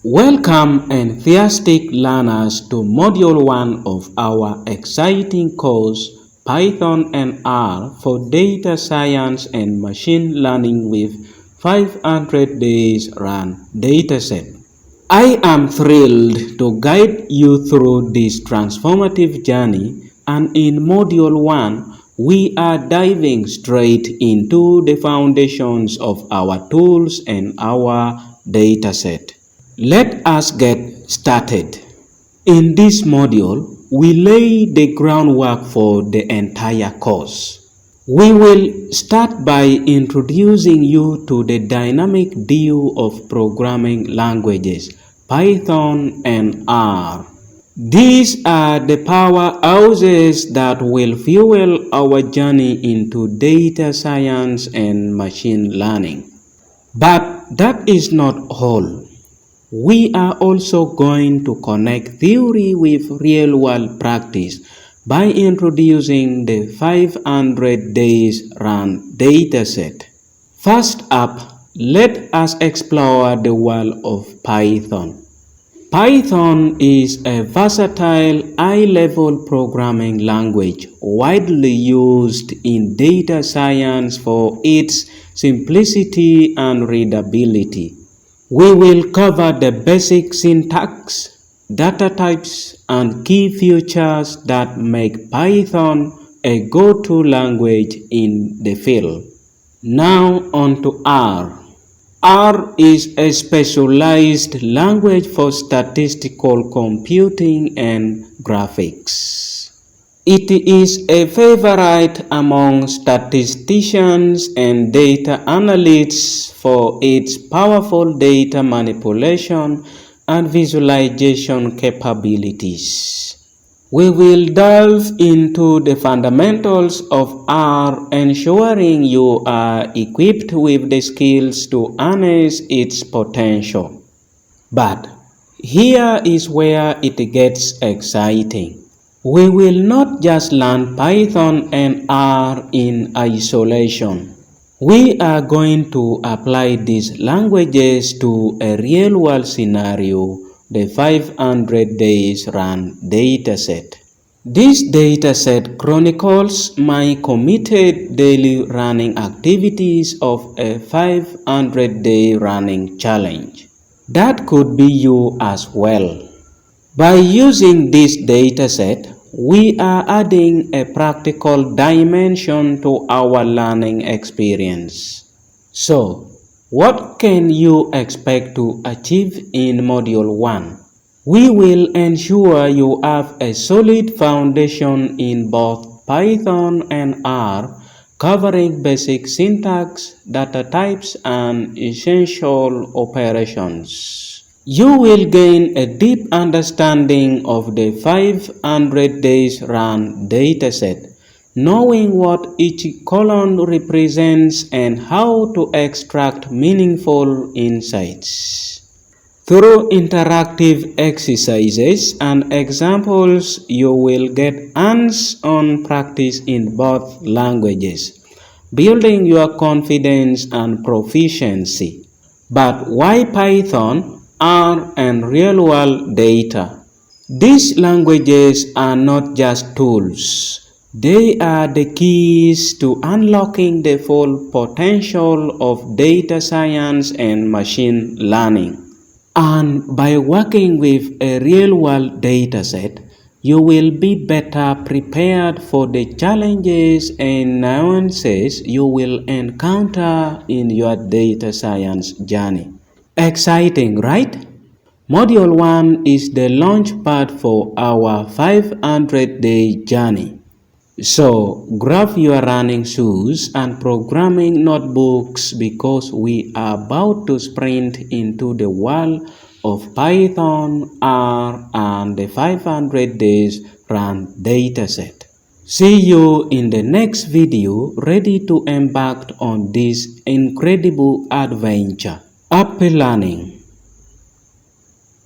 Welcome enthusiastic learners to Module 1 of our exciting course Python and R for Data Science and Machine Learning with 500 Days Run Dataset. I am thrilled to guide you through this transformative journey, and in Module 1 we are diving straight into the foundations of our tools and our dataset. Let us get started. In this module, we lay the groundwork for the entire course. We will start by introducing you to the dynamic duo of programming languages, Python and R. These are the powerhouses that will fuel our journey into data science and machine learning. But that is not all. We are also going to connect theory with real-world practice by introducing the 500 Days Run dataset. First up, let us explore the world of Python. Python is a versatile high-level programming language widely used in data science for its simplicity and readability. We will cover the basic syntax, data types, and key features that make Python a go-to language in the field. Now on to R. R is a specialized language for statistical computing and graphics. It is a favorite among statisticians and data analysts for its powerful data manipulation and visualization capabilities. We will delve into the fundamentals of R, ensuring you are equipped with the skills to harness its potential. But here is where it gets exciting. We will not just learn Python and R in isolation. We are going to apply these languages to a real-world scenario, the 500 Days Run dataset. This dataset chronicles my committed daily running activities of a 500-day running challenge. That could be you as well. By using this dataset, we are adding a practical dimension to our learning experience. So, what can you expect to achieve in Module 1? We will ensure you have a solid foundation in both Python and R, covering basic syntax, data types, and essential operations. You will gain a deep understanding of the 500 Days Run dataset, knowing what each column represents and how to extract meaningful insights. Through interactive exercises and examples, you will get hands-on practice in both languages, building your confidence and proficiency. But why Python, R, and real-world data? These languages are not just tools. They are the keys to unlocking the full potential of data science and machine learning. And by working with a real-world dataset, you will be better prepared for the challenges and nuances you will encounter in your data science journey. Exciting, right? Module 1 is the launchpad for our 500-day journey. So, grab your running shoes and programming notebooks because we are about to sprint into the world of Python, R, and the 500 Days Run dataset. See you in the next video, ready to embark on this incredible adventure. Happy learning!